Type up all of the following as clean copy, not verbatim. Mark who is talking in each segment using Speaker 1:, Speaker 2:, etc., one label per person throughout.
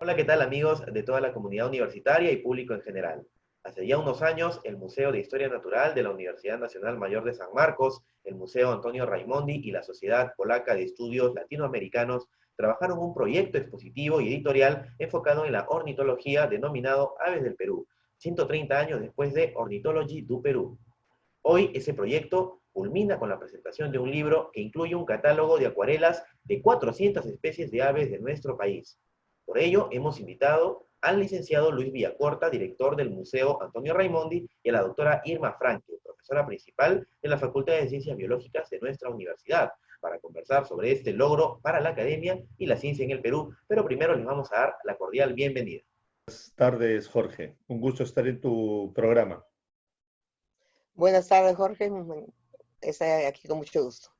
Speaker 1: Hola, ¿qué tal amigos de toda la comunidad universitaria y público en general? Hace ya unos años, el Museo de Historia Natural de la Universidad Nacional Mayor de San Marcos, el Museo Antonio Raimondi y la Sociedad Polaca de Estudios Latinoamericanos trabajaron un proyecto expositivo y editorial enfocado en la ornitología denominado Aves del Perú, 130 años después de Ornithology du Perú. Hoy ese proyecto culmina con la presentación de un libro que incluye un catálogo de acuarelas de 400 especies de aves de nuestro país. Por ello, hemos invitado al licenciado Luis Villacorta, director del Museo Antonio Raimondi, y a la doctora Irma Franque, profesora principal de la Facultad de Ciencias Biológicas de nuestra universidad, para conversar sobre este logro para la academia y la ciencia en el Perú. Pero primero les vamos a dar la cordial bienvenida.
Speaker 2: Buenas tardes, Jorge. Un gusto estar en tu programa.
Speaker 3: Buenas tardes, Jorge. Estoy aquí con mucho gusto.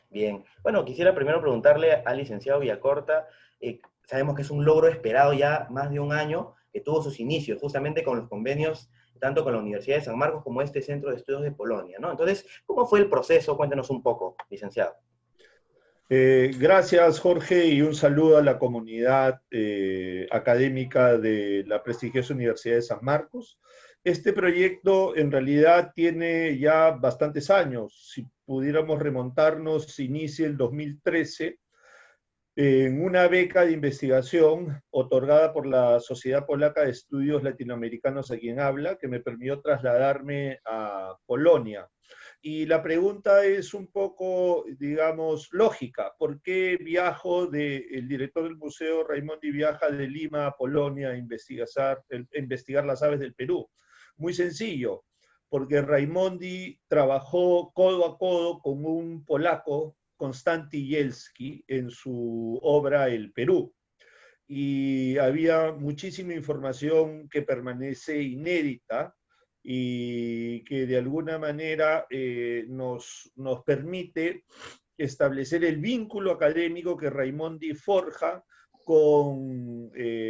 Speaker 1: Bien, bueno, quisiera primero preguntarle al licenciado Villacorta, sabemos que es un logro esperado ya más de un año, que tuvo sus inicios justamente con los convenios tanto con la Universidad de San Marcos como este Centro de Estudios de Polonia, ¿no? Entonces, ¿cómo fue el proceso? Cuéntenos un poco, licenciado.
Speaker 2: Gracias, Jorge, y un saludo a la comunidad académica de la prestigiosa Universidad de San Marcos. Este proyecto en realidad tiene ya bastantes años. Si pudiéramos remontarnos, se inicia el 2013 en una beca de investigación otorgada por la Sociedad Polaca de Estudios Latinoamericanos, a quien habla, que me permitió trasladarme a Polonia. Y la pregunta es un poco, digamos, lógica. ¿Por qué el director del Museo Raimondi viaja de Lima a Polonia a investigar las aves del Perú? Muy sencillo, porque Raimondi trabajó codo a codo con un polaco, Konstanty Jelski, en su obra El Perú. Y había muchísima información que permanece inédita y que de alguna manera nos permite establecer el vínculo académico que Raimondi forja con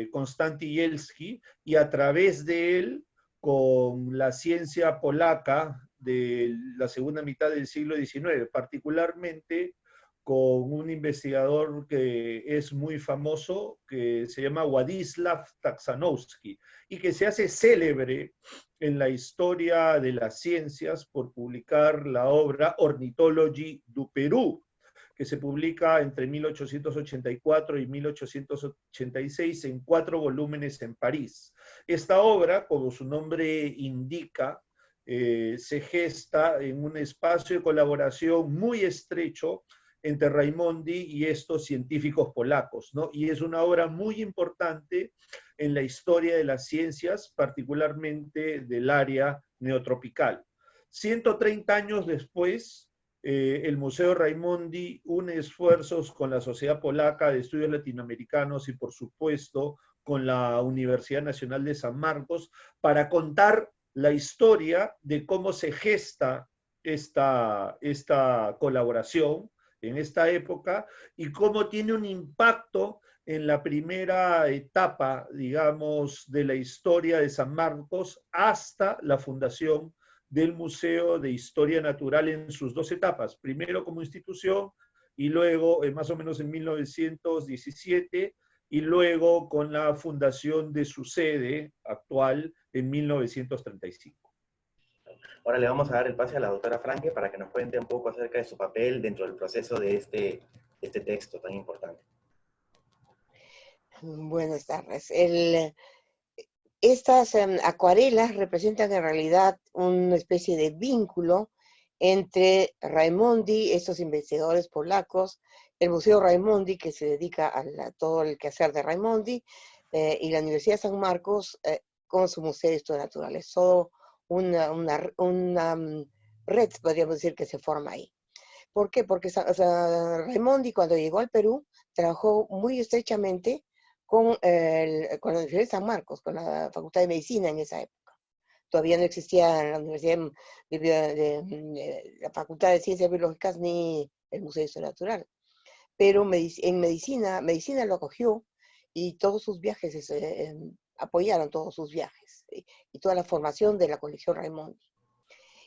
Speaker 2: Konstanty Jelski y a través de él con la ciencia polaca de la segunda mitad del siglo XIX, particularmente con un investigador que es muy famoso, que se llama Władysław Taksánowski, y que se hace célebre en la historia de las ciencias por publicar la obra Ornithology du Perú, que se publica entre 1884 y 1886 en 4 volúmenes en París. Esta obra, como su nombre indica, se gesta en un espacio de colaboración muy estrecho entre Raimondi y estos científicos polacos, ¿no? Y es una obra muy importante en la historia de las ciencias, particularmente del área neotropical. 130 años después, el Museo Raimondi une esfuerzos con la Sociedad Polaca de Estudios Latinoamericanos y, por supuesto, con la Universidad Nacional de San Marcos para contar la historia de cómo se gesta esta colaboración en esta época y cómo tiene un impacto en la primera etapa, digamos, de la historia de San Marcos hasta la fundación del Museo de Historia Natural en sus 2 etapas, primero como institución y luego, más o menos en 1917, y luego con la fundación de su sede actual en 1935.
Speaker 1: Ahora le vamos a dar el pase a la doctora Franque para que nos cuente un poco acerca de su papel dentro del proceso de este texto tan importante.
Speaker 3: Buenas tardes. Estas acuarelas representan en realidad una especie de vínculo entre Raimondi, estos investigadores polacos, el Museo Raimondi, que se dedica a todo el quehacer de Raimondi, y la Universidad de San Marcos con su Museo de Historia Natural. Es todo una red, podríamos decir, que se forma ahí. ¿Por qué? Porque Raimondi, cuando llegó al Perú, trabajó muy estrechamente con la Universidad de San Marcos, con la Facultad de Medicina en esa época. Todavía no existía la Universidad de la Facultad de Ciencias Biológicas ni el Museo de Historia Natural. Pero en medicina lo acogió y todos sus viajes apoyaron todos sus viajes y toda la formación de la colección Raimondi.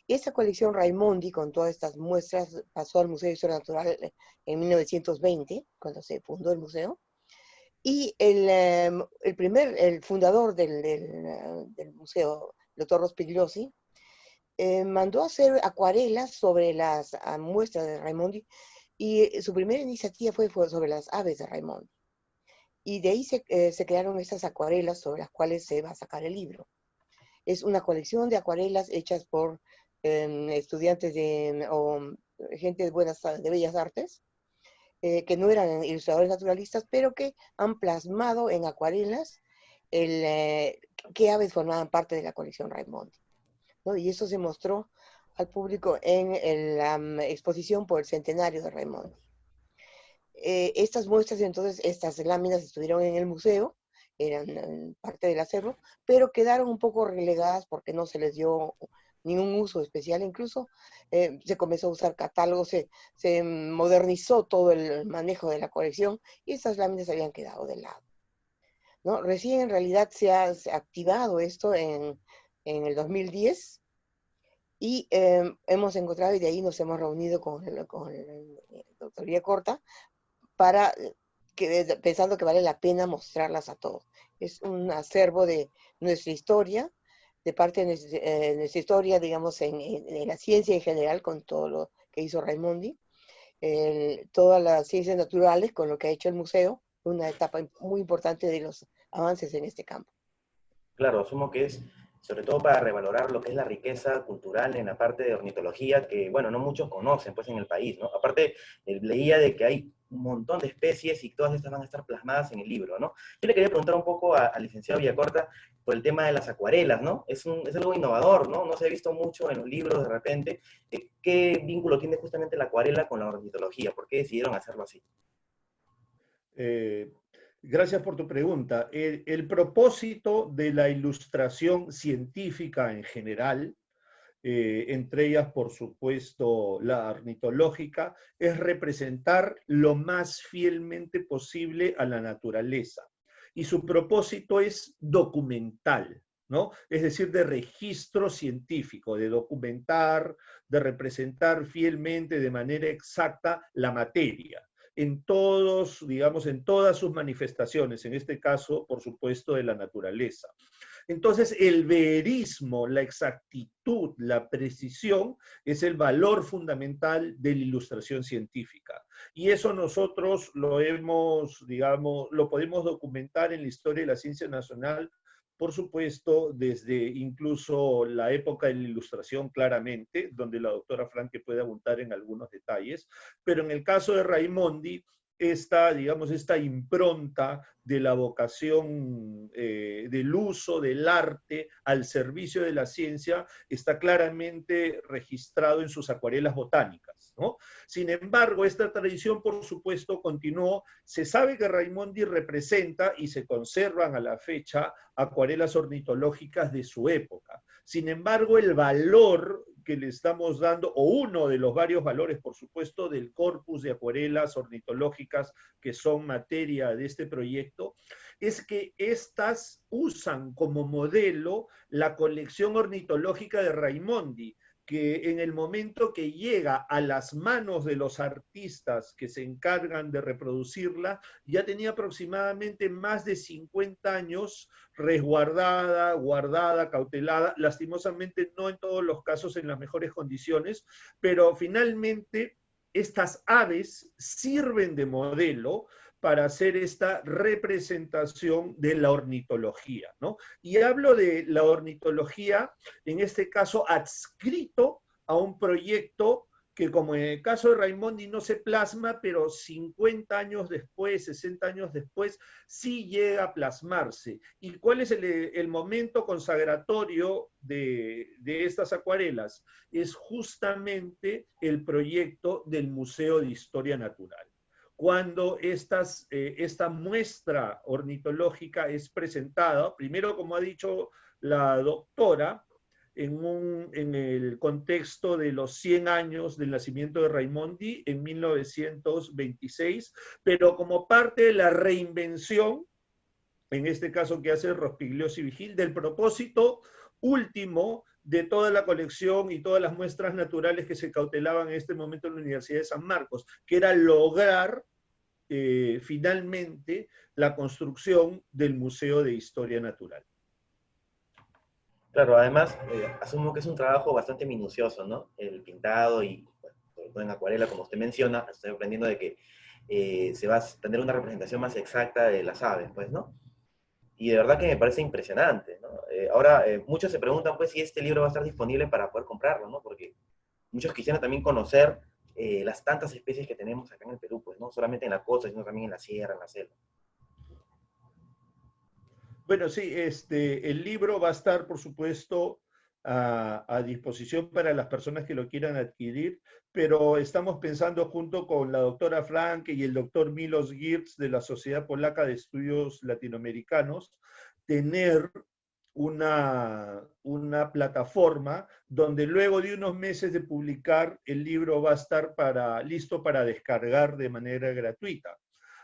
Speaker 3: Esa colección Raimondi, con todas estas muestras, pasó al Museo de Historia Natural en 1920, cuando se fundó el museo, Y el fundador del museo, el doctor Rospigliosi, mandó a hacer acuarelas sobre las muestras de Raimondi, y su primera iniciativa fue sobre las aves de Raimondi. Y de ahí se crearon estas acuarelas sobre las cuales se va a sacar el libro. Es una colección de acuarelas hechas por estudiantes o gente de bellas artes, que no eran ilustradores naturalistas, pero que han plasmado en acuarelas qué aves formaban parte de la colección Raimondi, ¿no? Y eso se mostró al público en la exposición por el centenario de Raimondi. Estas muestras, entonces, estas láminas estuvieron en el museo, eran parte del acervo, pero quedaron un poco relegadas porque no se les dio ningún uso especial. Incluso se comenzó a usar catálogos, se modernizó todo el manejo de la colección y estas láminas habían quedado de lado, ¿no? Recién en realidad se ha activado esto en el 2010, y hemos encontrado, y de ahí nos hemos reunido con el doctor Villacorta para pensando que vale la pena mostrarlas a todos. Es un acervo de nuestra historia, de parte de nuestra historia, digamos, en la ciencia en general, con todo lo que hizo Raimondi, todas las ciencias naturales, con lo que ha hecho el museo, una etapa muy importante de los avances en este campo.
Speaker 1: Claro, asumo que es sobre todo para revalorar lo que es la riqueza cultural en la parte de ornitología, que, bueno, no muchos conocen, pues, en el país, ¿no? Aparte, leía de que hay un montón de especies y todas estas van a estar plasmadas en el libro, ¿no? Yo le quería preguntar un poco al licenciado Villacorta por el tema de las acuarelas, ¿no? Es algo innovador, ¿no? No se ha visto mucho en los libros de repente. ¿Qué vínculo tiene justamente la acuarela con la ornitología? ¿Por qué decidieron hacerlo así?
Speaker 2: Gracias por tu pregunta. El propósito de la ilustración científica en general, entre ellas, por supuesto, la ornitológica, es representar lo más fielmente posible a la naturaleza. Y su propósito es documental, ¿no? Es decir, de registro científico, de documentar, de representar fielmente, de manera exacta, la materia en todos, digamos, en todas sus manifestaciones, en este caso, por supuesto, de la naturaleza. Entonces, el verismo, la exactitud, la precisión, es el valor fundamental de la ilustración científica. Y eso nosotros lo hemos, digamos, lo podemos documentar en la historia de la ciencia nacional, por supuesto, desde incluso la época de la Ilustración, claramente, donde la doctora Franke puede abundar en algunos detalles, pero en el caso de Raimondi, digamos, esta impronta de la vocación del uso del arte al servicio de la ciencia está claramente registrado en sus acuarelas botánicas, ¿no? Sin embargo, esta tradición, por supuesto, continuó. Se sabe que Raimondi representa y se conservan a la fecha acuarelas ornitológicas de su época. Sin embargo, el valor que le estamos dando, o uno de los varios valores, por supuesto, del corpus de acuarelas ornitológicas que son materia de este proyecto, es que estas usan como modelo la colección ornitológica de Raimondi, que en el momento que llega a las manos de los artistas que se encargan de reproducirla, ya tenía aproximadamente más de 50 años resguardada, guardada, cautelada, lastimosamente no en todos los casos en las mejores condiciones, pero finalmente estas aves sirven de modelo para hacer esta representación de la ornitología, ¿no? Y hablo de la ornitología, en este caso, adscrito a un proyecto que, como en el caso de Raimondi, no se plasma, pero 50 años después, 60 años después, sí llega a plasmarse. ¿Y cuál es el momento consagratorio de estas acuarelas? Es justamente el proyecto del Museo de Historia Natural. Cuando esta muestra ornitológica es presentada, primero, como ha dicho la doctora, en el contexto de los 100 años del nacimiento de Raimondi en 1926, pero como parte de la reinvención, en este caso que hace Rospigliosi Vigil, del propósito último de toda la colección y todas las muestras naturales que se cautelaban en este momento en la Universidad de San Marcos, que era lograr finalmente la construcción del Museo de Historia Natural.
Speaker 1: Claro, además, asumo que es un trabajo bastante minucioso, ¿no? El pintado y, bueno, sobre todo en acuarela, como usted menciona, estoy aprendiendo de que se va a tener una representación más exacta de las aves, pues, ¿no? Y de verdad que me parece impresionante, ¿no? Ahora, muchos se preguntan, pues, si este libro va a estar disponible para poder comprarlo, ¿no? Porque muchos quisieran también conocer las tantas especies que tenemos acá en el Perú, pues, no solamente en la costa, sino también en la sierra, en la selva.
Speaker 2: Bueno, sí, el libro va a estar, por supuesto, a disposición para las personas que lo quieran adquirir, pero estamos pensando junto con la doctora Franke y el doctor Milos Girtz de la Sociedad Polaca de Estudios Latinoamericanos, tener una plataforma donde luego de unos meses de publicar, el libro va a estar listo para descargar de manera gratuita.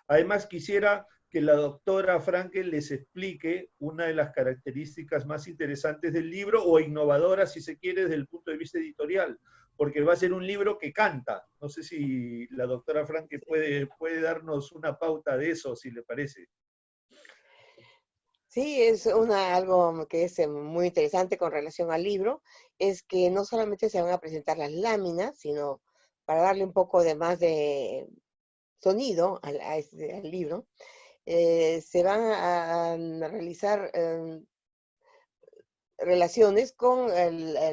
Speaker 2: Además, quisiera que la doctora Frankel les explique una de las características más interesantes del libro, o innovadoras, si se quiere, desde el punto de vista editorial, porque va a ser un libro que canta. No sé si la doctora Frankel puede darnos una pauta de eso, si le parece.
Speaker 3: Sí, es algo que es muy interesante con relación al libro, es que no solamente se van a presentar las láminas, sino para darle un poco de más de sonido al libro, se van a realizar relaciones con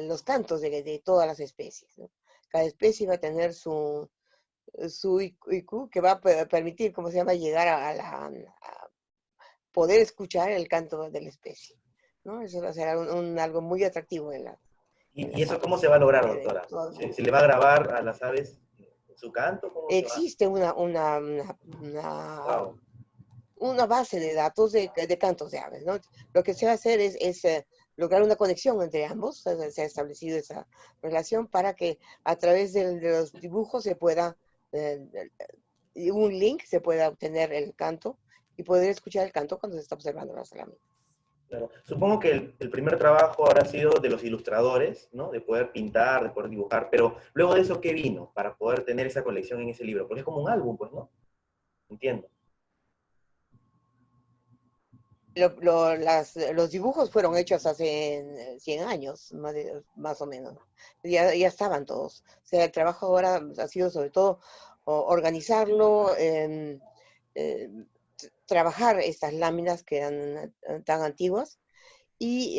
Speaker 3: los cantos de todas las especies, ¿no? Cada especie va a tener su IQ que va a permitir, ¿cómo se llama?, llegar a poder escuchar el canto de la especie, ¿no? Eso va a ser algo muy atractivo en
Speaker 1: Y
Speaker 3: las
Speaker 1: eso cómo
Speaker 3: aulas
Speaker 1: se va a lograr,
Speaker 3: de
Speaker 1: doctora?
Speaker 3: todo el
Speaker 1: ¿Se
Speaker 3: mundo.
Speaker 1: le va a grabar a las aves su canto? ¿Cómo se va?
Speaker 3: Existe una
Speaker 1: Wow.
Speaker 3: una base de datos de cantos de aves, ¿no? Lo que se va a hacer es lograr una conexión entre ambos, se ha establecido esa relación para que a través de los dibujos se pueda, un link, se pueda obtener el canto y poder escuchar el canto cuando se está observando la salamina.
Speaker 1: Claro. Supongo que el primer trabajo habrá sido de los ilustradores, ¿no? De poder pintar, de poder dibujar, pero luego de eso, ¿qué vino para poder tener esa colección en ese libro? Porque es como un álbum, pues, ¿no? Entiendo.
Speaker 3: Los dibujos fueron hechos hace 100 años, más o menos. Ya estaban todos. O sea, el trabajo ahora ha sido sobre todo organizarlo, trabajar estas láminas que eran tan antiguas y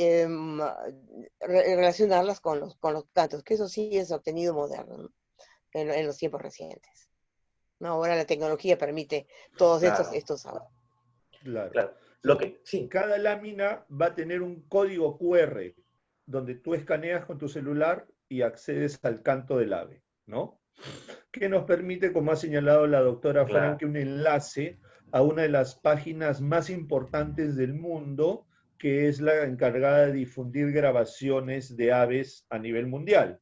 Speaker 3: relacionarlas con los cantos, que eso sí es obtenido moderno, ¿no? En los tiempos recientes. ¿No? Ahora la tecnología permite todos
Speaker 1: Claro,
Speaker 3: estos
Speaker 2: Claro.
Speaker 1: claro. Lo
Speaker 2: Sí.
Speaker 1: que, sí,
Speaker 2: Cada lámina va a tener un código QR donde tú escaneas con tu celular y accedes al canto del ave, ¿no? Que nos permite, como ha señalado la doctora
Speaker 1: claro.
Speaker 2: Franke, un enlace a una de las páginas más importantes del mundo, que es la encargada de difundir grabaciones de aves a nivel mundial.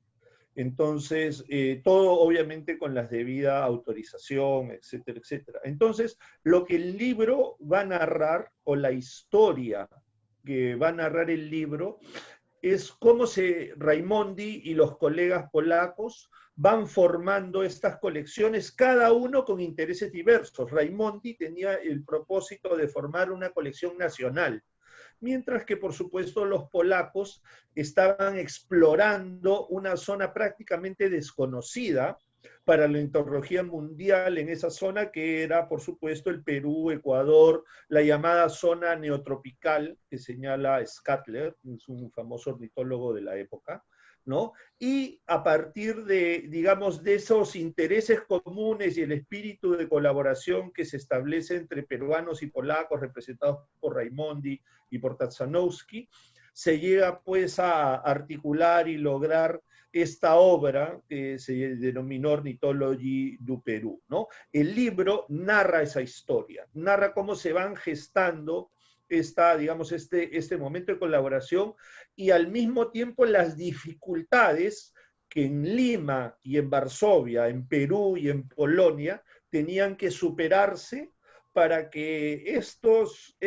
Speaker 2: Entonces, todo obviamente con la debida autorización, etcétera, etcétera. Entonces, lo que el libro va a narrar, o la historia que va a narrar el libro, es cómo Raimondi y los colegas polacos van formando estas colecciones, cada uno con intereses diversos. Raimondi tenía el propósito de formar una colección nacional, mientras que por supuesto los polacos estaban explorando una zona prácticamente desconocida para la entomología mundial en esa zona, que era por supuesto el Perú, Ecuador, la llamada zona neotropical que señala Scatler, es un famoso ornitólogo de la época, ¿no? Y a partir de, digamos, de esos intereses comunes y el espíritu de colaboración que se establece entre peruanos y polacos, representados por Raimondi y por Tatzanowski, se llega pues a articular y lograr esta obra que se denominó Ornithology du Perú, ¿no? El libro narra esa historia, narra cómo se van gestando digamos, este momento de colaboración, y al mismo tiempo las dificultades que en Lima y en Varsovia, en Perú y en Polonia, tenían que superarse para que estos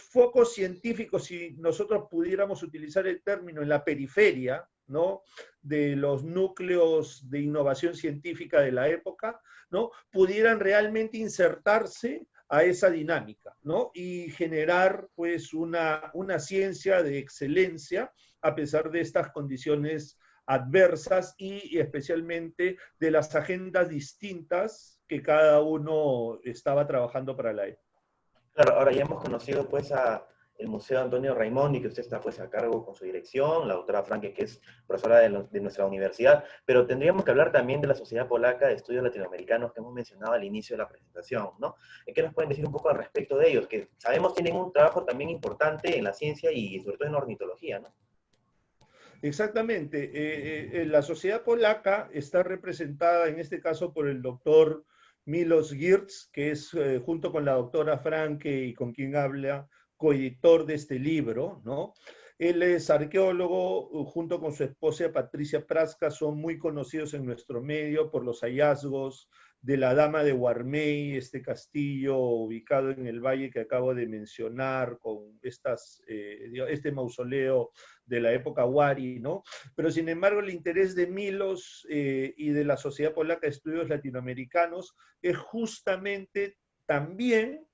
Speaker 2: focos científicos, si nosotros pudiéramos utilizar el término en la periferia, ¿no?, de los núcleos de innovación científica de la época, ¿no?, pudieran realmente insertarse a esa dinámica, ¿no?, y generar pues una ciencia de excelencia a pesar de estas condiciones adversas y especialmente de las agendas distintas que cada uno estaba trabajando para la época.
Speaker 1: Claro, ahora ya hemos conocido pues a el Museo Antonio Raimondi, que usted está pues a cargo con su dirección, la doctora Franke, que es profesora de nuestra universidad, pero tendríamos que hablar también de la Sociedad Polaca de Estudios Latinoamericanos que hemos mencionado al inicio de la presentación, ¿no? ¿Qué nos pueden decir un poco al respecto de ellos? Que sabemos tienen un trabajo también importante en la ciencia y sobre todo en la ornitología, ¿no?
Speaker 2: Exactamente. La sociedad polaca está representada en este caso por el doctor Milos Girtz, que es junto con la doctora Franke y con quien habla, coeditor de este libro, ¿no? Él es arqueólogo, junto con su esposa Patricia Praska, son muy conocidos en nuestro medio por los hallazgos de la Dama de Guarmey, este castillo ubicado en el valle que acabo de mencionar, con este mausoleo de la época Wari, ¿no? Pero sin embargo el interés de Milos y de la Sociedad Polaca de Estudios Latinoamericanos es justamente también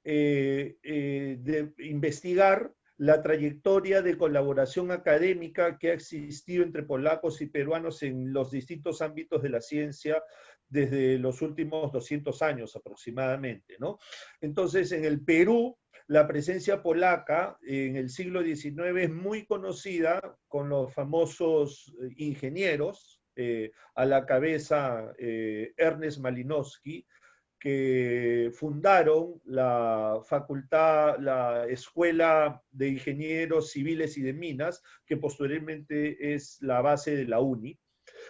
Speaker 2: de investigar la trayectoria de colaboración académica que ha existido entre polacos y peruanos en los distintos ámbitos de la ciencia desde los últimos 200 años aproximadamente, ¿no? Entonces, en el Perú, la presencia polaca en el siglo XIX es muy conocida con los famosos ingenieros, a la cabeza Ernest Malinowski, que fundaron la facultad, la Escuela de Ingenieros Civiles y de Minas, que posteriormente es la base de la UNI.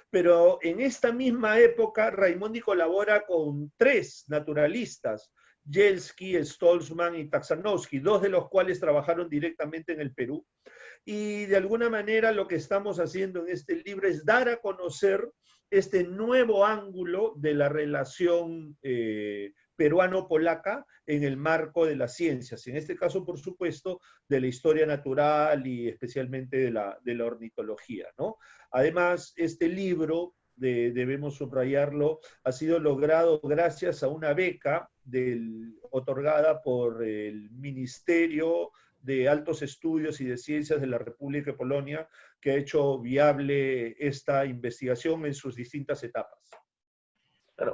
Speaker 2: Pero en esta misma época, Raimondi colabora con 3 naturalistas, Jelski, Stolzmann y Taxanowski, 2 de los cuales trabajaron directamente en el Perú. Y de alguna manera lo que estamos haciendo en este libro es dar a conocer este nuevo ángulo de la relación peruano-polaca en el marco de las ciencias, en este caso, por supuesto, de la historia natural y especialmente de la ornitología, ¿no? Además, este libro, debemos subrayarlo, ha sido logrado gracias a una beca otorgada por el Ministerio de Altos Estudios y de Ciencias de la República de Polonia, que ha hecho viable esta investigación en sus distintas etapas.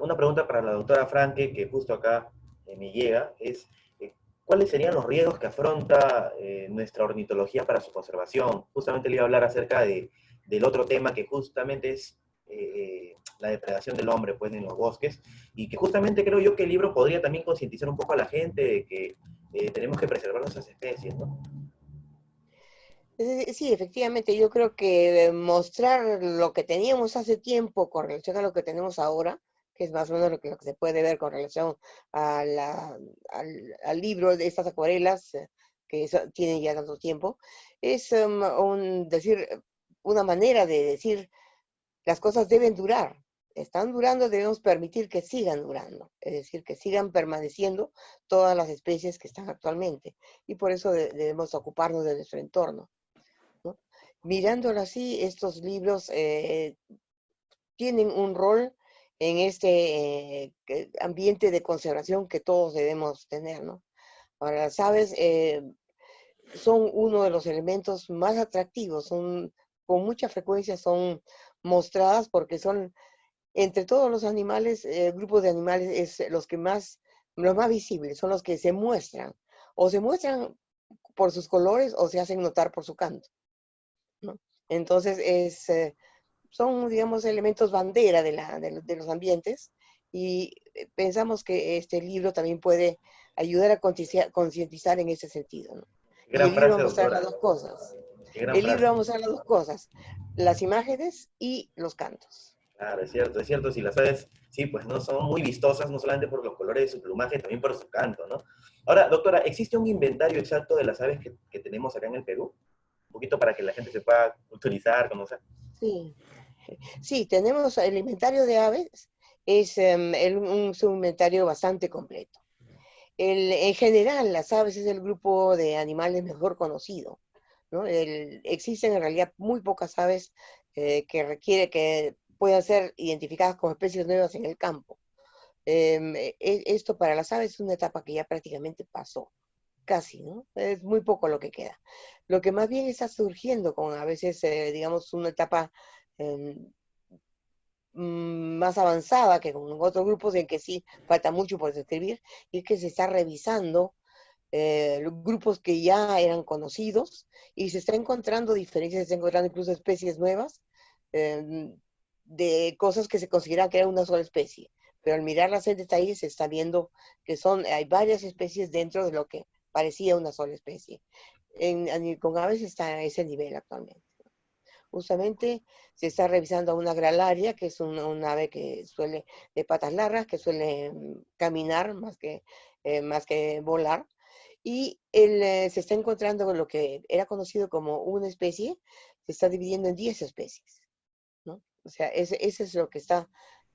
Speaker 1: Una pregunta para la doctora Franke, que justo acá me llega, es ¿cuáles serían los riesgos que afronta nuestra ornitología para su conservación? Justamente le iba a hablar acerca del otro tema que justamente es la depredación del hombre pues, en los bosques, y que justamente creo yo que el libro podría también concientizar un poco a la gente de que tenemos que preservar nuestras especies, ¿no?
Speaker 3: Sí, efectivamente, yo creo que mostrar lo que teníamos hace tiempo con relación a lo que tenemos ahora, que es más o menos lo que se puede ver con relación a al libro de estas acuarelas tienen ya tanto tiempo, es decir, una manera de decir las cosas deben durar. Están durando, debemos permitir que sigan durando, es decir, que sigan permaneciendo todas las especies que están actualmente. Y por eso debemos ocuparnos de nuestro entorno, ¿no? Mirándolo así, estos libros tienen un rol en este ambiente de conservación que todos debemos tener, ¿no? Ahora, las aves son uno de los elementos más atractivos, con mucha frecuencia son mostradas porque son, entre todos los animales, grupos de animales, es los más visibles, son los que se muestran, o se muestran por sus colores o se hacen notar por su canto, ¿no? Entonces, son, digamos, elementos bandera de los ambientes, y pensamos que este libro también puede ayudar a concientizar en ese sentido, ¿no?
Speaker 1: Qué
Speaker 3: Y
Speaker 1: gran
Speaker 3: el libro va
Speaker 1: frase,
Speaker 3: a mostrar
Speaker 1: doctora.
Speaker 3: las dos cosas.
Speaker 1: Qué gran
Speaker 3: El libro va a
Speaker 1: frase.
Speaker 3: mostrar las dos cosas, las imágenes y los cantos.
Speaker 1: Claro, es cierto, si las aves, sí, pues no son muy vistosas, no solamente por los colores de su plumaje, también por su canto, ¿no? Ahora, doctora, ¿existe un inventario exacto de las aves que tenemos acá en el Perú? Un poquito para que la gente se pueda utilizar, conocer.
Speaker 3: Sí, sí, tenemos el inventario de aves, es un subinventario bastante completo. En general, las aves es el grupo de animales mejor conocido, ¿no? Existen en realidad muy pocas aves que puedan ser identificadas como especies nuevas en el campo. Esto para las aves es una etapa que ya prácticamente pasó, casi, ¿no? Es muy poco lo que queda. Lo que más bien está surgiendo con a veces, digamos, una etapa más avanzada que con otros grupos en que sí falta mucho por describir, y es que se está revisando los grupos que ya eran conocidos y se está encontrando diferencias, se está encontrando incluso especies nuevas eh, de cosas que se consideran que era una sola especie. Pero al mirarlas en detalle se está viendo que hay varias especies dentro de lo que parecía una sola especie. Con aves está a ese nivel actualmente. Justamente se está revisando a una gralaria, que es un ave de patas largas, que suele caminar más que volar. Y se está encontrando con lo que era conocido como una especie, se está dividiendo en 10 especies, ¿no? O sea, ese es lo que está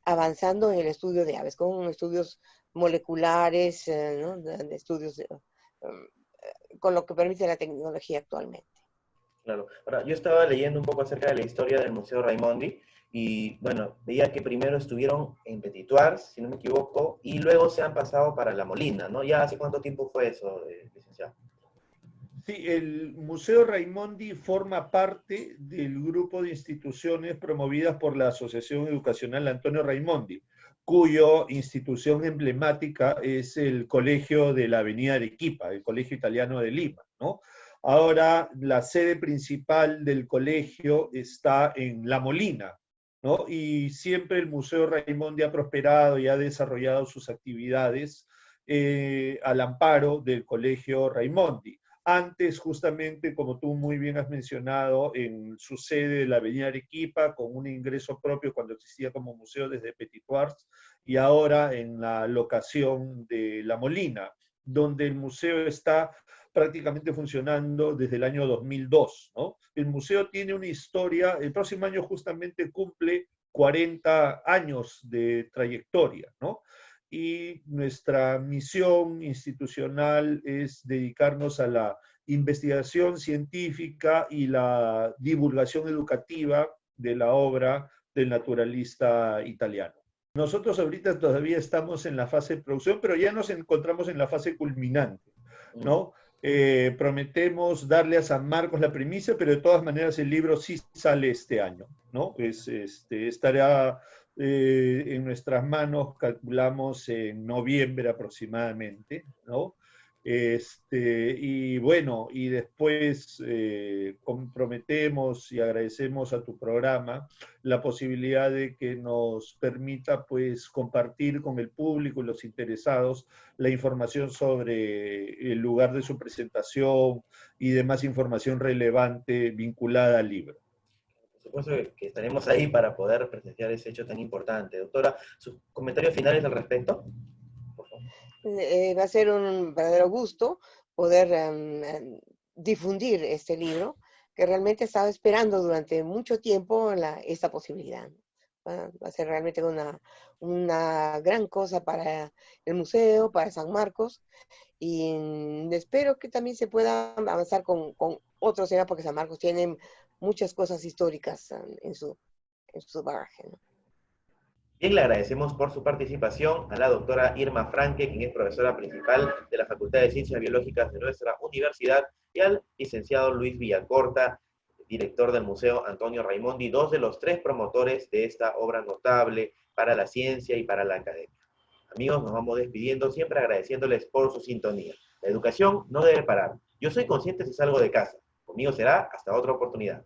Speaker 3: avanzando en el estudio de aves, con estudios moleculares, ¿no? De estudios con lo que permite la tecnología actualmente.
Speaker 1: Claro. Ahora, yo estaba leyendo un poco acerca de la historia del Museo Raimondi y, bueno, veía que primero estuvieron en Petit Thouars, si no me equivoco, y luego se han pasado para La Molina, ¿no? ¿Ya hace cuánto tiempo fue eso, licenciado?
Speaker 2: Sí, el Museo Raimondi forma parte del grupo de instituciones promovidas por la Asociación Educacional Antonio Raimondi, cuyo institución emblemática es el Colegio de la Avenida Arequipa, el Colegio Italiano de Lima, ¿no? Ahora, la sede principal del colegio está en La Molina, ¿no? Y siempre el Museo Raimondi ha prosperado y ha desarrollado sus actividades al amparo del Colegio Raimondi. Antes, justamente, como tú muy bien has mencionado, en su sede de la Avenida Arequipa, con un ingreso propio cuando existía como museo desde Petit Thouars, y ahora en la locación de La Molina, donde el museo está prácticamente funcionando desde el año 2002, ¿no? El museo tiene una historia, el próximo año justamente cumple 40 años de trayectoria, ¿no? Y nuestra misión institucional es dedicarnos a la investigación científica y la divulgación educativa de la obra del naturalista italiano. Nosotros ahorita todavía estamos en la fase de producción, pero ya nos encontramos en la fase culminante, ¿no? Prometemos darle a San Marcos la primicia, pero de todas maneras el libro sí sale este año, ¿no? Estará en nuestras manos, calculamos en noviembre aproximadamente, ¿no? Y bueno, y después comprometemos y agradecemos a tu programa la posibilidad de que nos permita pues compartir con el público y los interesados la información sobre el lugar de su presentación y demás información relevante vinculada al libro.
Speaker 1: Por supuesto que estaremos ahí para poder presenciar ese hecho tan importante. Doctora, ¿sus comentarios finales al respecto? Por favor.
Speaker 3: Va a ser un verdadero gusto poder difundir este libro, que realmente estaba esperando durante mucho tiempo esta posibilidad. Va a ser realmente una gran cosa para el museo, para San Marcos, y espero que también se pueda avanzar con otros, porque San Marcos tiene muchas cosas históricas en su bagaje, ¿no?
Speaker 1: Bien, le agradecemos por su participación a la doctora Irma Franque, quien es profesora principal de la Facultad de Ciencias Biológicas de nuestra universidad, y al licenciado Luis Villacorta, director del Museo Antonio Raimondi, dos de los tres promotores de esta obra notable para la ciencia y para la academia. Amigos, nos vamos despidiendo, siempre agradeciéndoles por su sintonía. La educación no debe parar. Yo soy consciente si salgo de casa. Conmigo será hasta otra oportunidad.